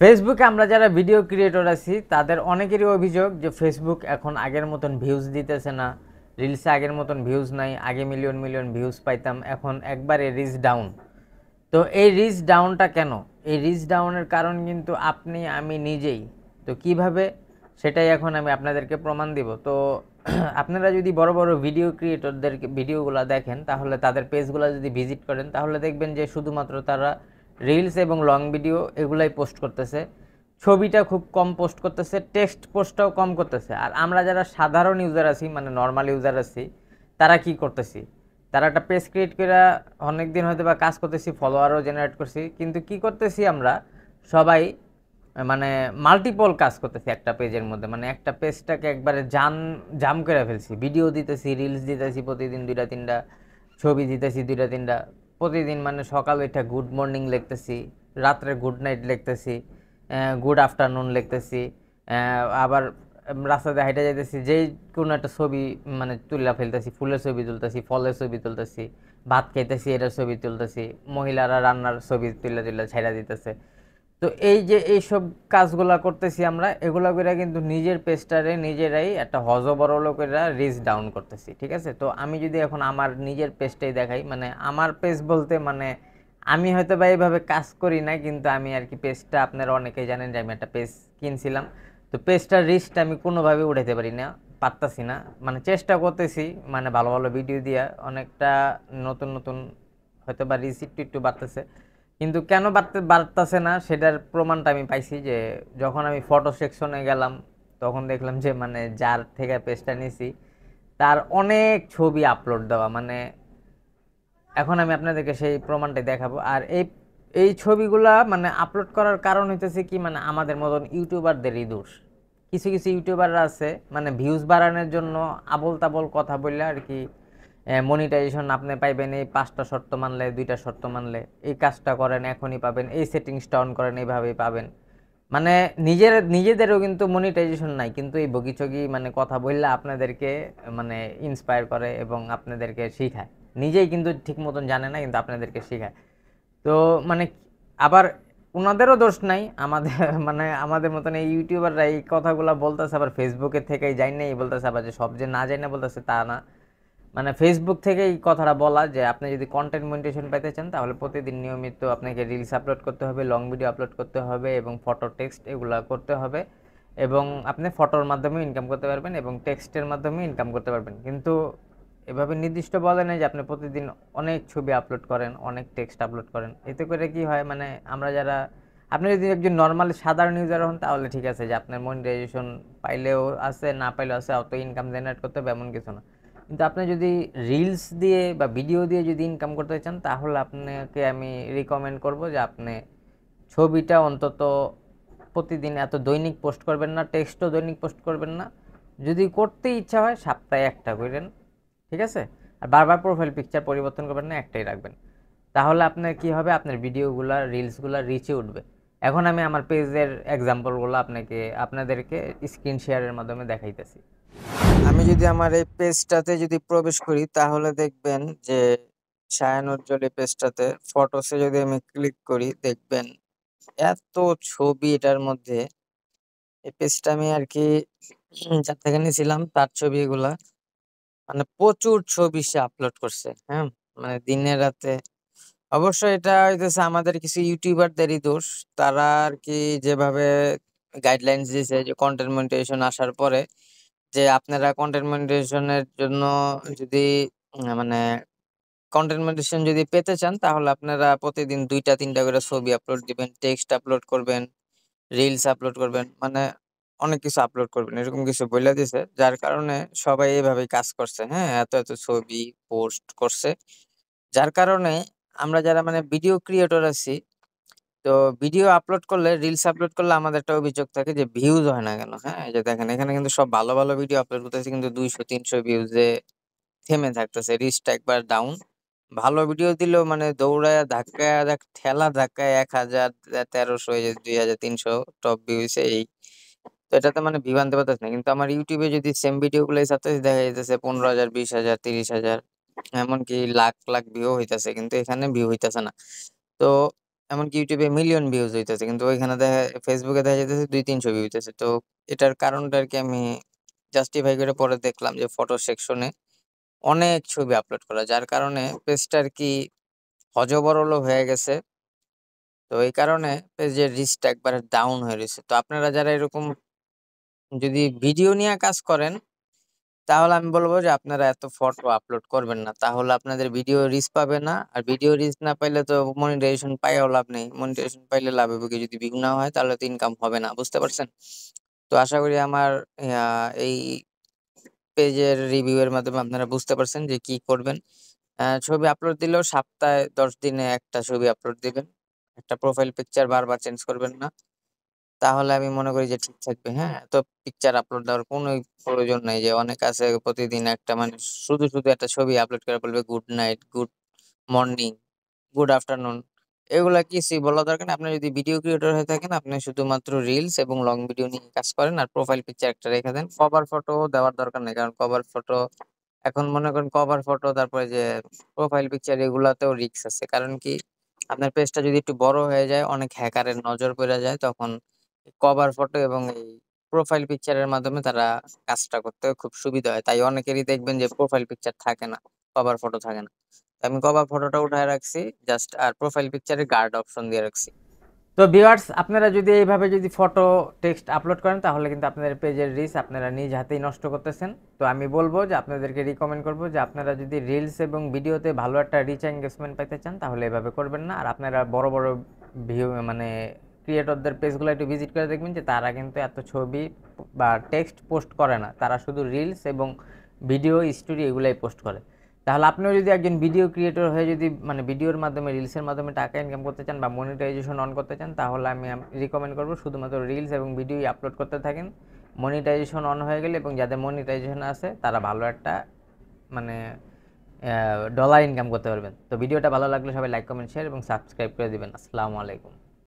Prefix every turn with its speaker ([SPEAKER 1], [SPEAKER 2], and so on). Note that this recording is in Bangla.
[SPEAKER 1] ফেসবুকে আমরা যারা ভিডিও ক্রিয়েটর আছি তাদের অনেকেরই অভিযোগ যে ফেসবুক এখন আগের মতন ভিউজ দিতেছে না। রিলসে আগের মতন ভিউজ নাই, আগে মিলিয়ন মিলিয়ন ভিউজ পাইতাম, এখন একবারে রিচ ডাউন। তো এই রিচ ডাউনটা কেন? এই রিচ ডাউনের কারণ কিন্তু আপনি আমি নিজেই। তো কিভাবে, সেটাই এখন আমি আপনাদেরকে প্রমাণ দিব। তো আপনারা যদি বড় বড় ভিডিও ক্রিয়েটরদের ভিডিওগুলো দেখেন, তাহলে তাদের পেজগুলো যদি ভিজিট করেন, তাহলে দেখবেন যে শুধুমাত্র তারা রিলস এবং লং ভিডিও এগুলাই পোস্ট করতেছে। ছবিটা খুব কম পোস্ট করতেছে, টেক্সট পোস্টটাও কম করতেছে। আর আমরা যারা সাধারণ ইউজার আছি, মানে নর্মাল ইউজার আছি, তারা কি করতেছি? তারা একটা পেজ ক্রিয়েট করে অনেক দিন হয়তো বা কাজ করতেছি, ফলোয়ারও জেনারেট করছি, কিন্তু কি করতেছি আমরা সবাই, মানে মাল্টিপল কাজ করতেছি একটা পেজের মধ্যে। মানে একটা পেজটাকে একবারে জাম করে ফেলছি, ভিডিও দিতেছি, রিলস দিতেছি প্রতিদিন দুইটা তিনটা, ছবি দিতেছি দুইটা তিনটা প্রতিদিন। মানে সকালে এটা গুড মর্নিং লিখতেছি, রাত্রে গুড নাইট লিখতেছি, গুড আফটারনুন লিখতেছি, আবার রাস্তাতে হাইটে যাইতেছি, যেই কোনো একটা ছবি মানে তুলে ফেলতেছি, ফুলের ছবি তুলতেছি, ফলের ছবি তুলতেছি, ভাত খাইতেছি এটার ছবি তুলতেছি, মহিলারা রান্নার ছবি তুলে তুলে ছাইড়া দিতেছে। তো এই যে এইসব কাজগুলা করতেছি আমরা, এগুলা করে কিন্তু নিজের পেজটারে নিজেরাই একটা হজবরল করে রিচ ডাউন করতেছি, ঠিক আছে? তো আমি যদি এখন আমার নিজের পেজটাই দেখাই, মানে আমার পেজ বলতে মানে আমি হয়তো বা এইভাবে কাজ করি না, কিন্তু আমি আর কি পেজটা, আপনারা অনেকেই জানেন যে আমি একটা পেজ কিনছিলাম। তো পেজটার রিচটা আমি কোনোভাবে উঠাইতে পারি না, পারতাছি না। মানে চেষ্টা করতেছি, মানে ভালো ভালো ভিডিও দিয়া অনেকটা নতুন নতুন হয়তো বা রিচ একটু একটু বাড়তেছে, কিন্তু কেন বাড়তেছে না সেটার প্রমাণটা আমি পাইছি যে যখন আমি ফটো সেকশনে গেলাম, তখন দেখলাম যে মানে যার থেকে পেজটা নিছি তার অনেক ছবি আপলোড দেওয়া। মানে এখন আমি আপনাদেরকে সেই প্রমাণটাই দেখাবো। আর এই এই ছবিগুলা মানে আপলোড করার কারণ হইতেছে কি, মানে আমাদের মতন ইউটিউবারদেরই দোষ। কিছু কিছু ইউটিউবাররা আছে মানে ভিউজ বাড়ানোর জন্য আবল তাবল কথা বললে আর কি মনিটাইজেশন আপনি পাইবেন, এই 5টা শর্ত মানলে, 2টা শর্ত মানলে, এই কাজটা করেন এখনই পাবেন, এই সেটিংসটা অন করেন এইভাবেই পাবেন। মানে নিজেদেরও কিন্তু মনিটাইজেশন নাই, কিন্তু এই বগিচগি মানে কথা বললে আপনাদেরকে মানে ইন্সপায়ার করে এবং আপনাদেরকে শিখায়। নিজেই কিন্তু ঠিক মতন জানে না, কিন্তু আপনাদেরকে শেখায়। তো মানে আবার ওনাদেরও দোষ নাই, আমাদের মানে আমাদের মতন এই ইউটিউবাররা এই কথাগুলো বলতেছে, আবার ফেসবুকের থেকেই যাই নাই বলতেছে, আবার যে সব যে না যাই না বলতেছে তা না। মানে ফেসবুক থেকে এই কথাটা বলা যে আপনি যদি কন্টেন্ট মনিটাইজেশন পেতে চান, তাহলে প্রতিদিন নিয়মিত আপনাকে রিলস আপলোড করতে হবে, লং ভিডিও আপলোড করতে হবে, এবং ফটো টেক্সট এগুলা করতে হবে, এবং আপনি ফটোর মাধ্যমে ইনকাম করতে পারবেন এবং টেক্সটের মাধ্যমে ইনকাম করতে পারবেন। কিন্তু এভাবে নির্দিষ্ট বলে নাই যে আপনি প্রতিদিন অনেক ছবি আপলোড করেন, অনেক টেক্সট আপলোড করেন। এতে করে কি হয়, মানে আমরা যারা, আপনি যদি একজন নর্মাল সাধারণ ইউজার হন তাহলে ঠিক আছে যে আপনার মনিটাইজেশন পাইলেও আছে, না পাইলেও আছে, অত ইনকাম জেনারেট করতে হবে এমন কিছু না। কিন্তু আপনি যদি রিলস দিয়ে বা ভিডিও দিয়ে যদি ইনকাম করতে চান, তাহলে আপনাকে আমি রিকমেন্ড করব যে আপনি ছবিটা অন্তত প্রতিদিন এত দৈনিক পোস্ট করবেন না, টেক্সটও দৈনিক পোস্ট করবেন না। যদি করতে ইচ্ছা হয় সপ্তাহে একটা করেন, ঠিক আছে? আর বারবার প্রোফাইল পিকচার পরিবর্তন করবেন না, একটাই রাখবেন। তাহলে আপনার কি হবে, আপনার ভিডিওগুলা রিলসগুলা রিচে উঠবে। এখন আমি আমার পেজের এক্সাম্পলগুলো আপনাদেরকে স্ক্রিন শেয়ারের মাধ্যমে দেখাইতেছি। আমি যদি আমার এই পেজটাতে যদি প্রবেশ করি, তাহলে দেখবেন যে সায়ান উজ্জ্বল এই পেজটাতে ফটোসে যদি আমি ক্লিক করি, দেখবেন এত ছবি এটার মধ্যে। এই পেজটা আমি আর কি যার থেকে নিয়েছিলাম তার ছবি এগুলা, মানে প্রচুর ছবি সে আপলোড করছে, হ্যাঁ, মানে দিনে রাতে। অবশ্যই এটা হইতেছে আমাদের কিছু ইউটিউবারদেরই দোষ। তারা আর কি যেভাবে গাইডলাইন্স দিয়েছে যে কন্টেন্ট মনিটাইজেশন আসার পরে, যে আপনারা কন্টেন্ট মনিটাইজেশনের জন্য যদি মানে কন্টেন্ট মনিটাইজেশন যদি পেতে চান, তাহলে আপনারা প্রতিদিন 2টা 3টা করে ছবি আপলোড দিবেন, টেক্সট আপলোড করবেন, রিলস আপলোড করবেন, মানে অনেক কিছু আপলোড করবেন, এরকম কিছু বইলা দিছে। যার কারণে সবাই এভাবেই কাজ করছে, হ্যাঁ, এত এত ছবি পোস্ট করছে। যার কারণে আমরা যারা মানে ভিডিও ক্রিয়েটর আছি, তো ভিডিও আপলোড করলে, রিলস আপলোড করলে আমাদের একটা অভিযোগ থাকে যে ভিউজ হয় না কেন। হ্যাঁ, এই যে দেখেন এখানে কিন্তু সব ভালো ভালো ভিডিও আপলোড করতেছে, কিন্তু 200 300 ভিউজে থেমে থাকতেছে, রিচটা একবার ডাউন। ভালো ভিডিও দিলেও মানে দৌড়ায় ধাক্কায় ঠেলা ধাক্কায় 1000 1300 এই যে 2300 টপ ভিউ হয়েছে এই। তো এটাতে মানে ভিউ আনতে পারতেছে না। কিন্তু আমার ইউটিউবে যদি সেম ভিডিও গুলো ছাড়তেছি, দেখা যাইতেছে 15,000 20,000 30,000, এমনকি লাখ লাখ ভিউ হইতাছে, কিন্তু এখানে ভিউ হইতাছে না। তো এমনকি ইউটিউবে মিলিয়ন ভিউজ হইতেছে, কিন্তু ওইখানে ফেসবুকে দেখা যাইতেছে 200-300 ভিউ হইতেছে। তো এটার কারণটা আর কি আমি জাস্টিফাই করে পরে দেখলাম যে ফটো সেকশনে অনেক ছবি আপলোড করা, যার কারণে পেজটা আর কি হযবরল হয়ে গেছে। তো এই কারণে পেজের রিচটা একবারে ডাউন হয়ে রয়েছে। তো আপনারা যারা এরকম যদি ভিডিও নিয়ে কাজ করেন, তাহলে আমি বলবো যে আপনারা এত ফটো আপলোড করবেন না, তাহলে আপনাদের ভিডিও রিচ পাবে না। আর ভিডিও রিচ না পাইলে তো মনিটাইজেশন পাইয়াও লাভ নেই। মনিটাইজেশন পাইলে লাভ হবে কি, যদি ভিউ না হয় তাহলে তো ইনকাম হবে না, বুঝতে পারছেন? তো আশা করি আমার এই পেজের রিভিউ এর মাধ্যমে আপনারা বুঝতে পারছেন যে কি করবেন। ছবি আপলোড দিলেও সপ্তাহে 10 দিনে একটা ছবি আপলোড দিবেন। একটা প্রোফাইল পিকচার বারবার চেঞ্জ করবেন না। তাহলে আমি মনে করি যে ঠিক থাকবে, হ্যাঁ? তো পিকচার আপলোড দেওয়ার কোনোই প্রয়োজন নাই, যে অনেক আছে প্রতিদিন একটা মানে শুধু একটা ছবি আপলোড করে বলবে good night, good morning, good afternoon. এগুলা কিছুই বলা দরকার নেই। আপনি যদি ভিডিও ক্রিয়েটর হয়ে থাকেন, আপনি শুধুমাত্র রিলস এবং লং ভিডিও নিয়ে কাজ করেন আর প্রোফাইল পিকচার একটা রেখে দেন। কভার ফটো দেওয়ার দরকার নেই, কারণ কভার ফটো এখন মনে করেন কভার ফটো, তারপরে যে প্রোফাইল পিকচার, এগুলাতেও রিস্ক আছে। কারণ কি, আপনার পেজটা যদি একটু বড় হয়ে যায়, অনেক হ্যাকারের নজর পড়ে যায়, তখন কভার ফটো এবং এই প্রোফাইল পিকচারের মাধ্যমে তারা কাজটা করতে খুব সুবিধা হয়। তাই অনেকেরই দেখবেন যে প্রোফাইল পিকচার থাকে না, কভার ফটো থাকে না। আমি কভার ফটোটা উঠায় রাখছি জাস্ট, আর প্রোফাইল পিকচারে গার্ড অপশন দিয়ে রাখছি। তো ভিউয়ার্স, আপনারা যদি এইভাবে যদি ফটো টেক্সট আপলোড করেন, তাহলে কিন্তু আপনাদের পেজের রিচ আপনারা নিজ হাতেই নষ্ট করতেছেন। তো আমি বলবো যে আপনাদেরকে রিকমেন্ড করব যে আপনারা যদি রিলস এবং ভিডিওতে ভালো একটা রিচ এঙ্গেজমেন্ট পাইতে চান, তাহলে এভাবে করবেন না। আর আপনারা বড় বড় ভিউ মানে ক্রিয়েটরদের পেজগুলো একটু ভিজিট করে দেখবেন যে তারা কিন্তু এত ছবি বা টেক্সট পোস্ট করে না, তারা শুধু রিলস এবং ভিডিও স্টোরি এগুলাই পোস্ট করে। তাহলে আপনিও যদি একজন ভিডিও ক্রিয়েটর হয়ে যদি মানে ভিডিওর মাধ্যমে রিলসের মাধ্যমে টাকা ইনকাম করতে চান বা মনিটাইজেশন অন করতে চান, তাহলে আমি রিকমেন্ড করবো শুধুমাত্র রিলস এবং ভিডিও আপলোড করতে থাকেন। মনিটাইজেশন অন হয়ে গেলে এবং যাদের মনিটাইজেশন আছে তারা ভালো একটা মানে ডলার ইনকাম করতে পারবেন। তো ভিডিওটা ভালো লাগলে সবাই লাইক, কমেন্ট, শেয়ার এবং সাবস্ক্রাইব করে দিবেন। আসসালামু আলাইকুম।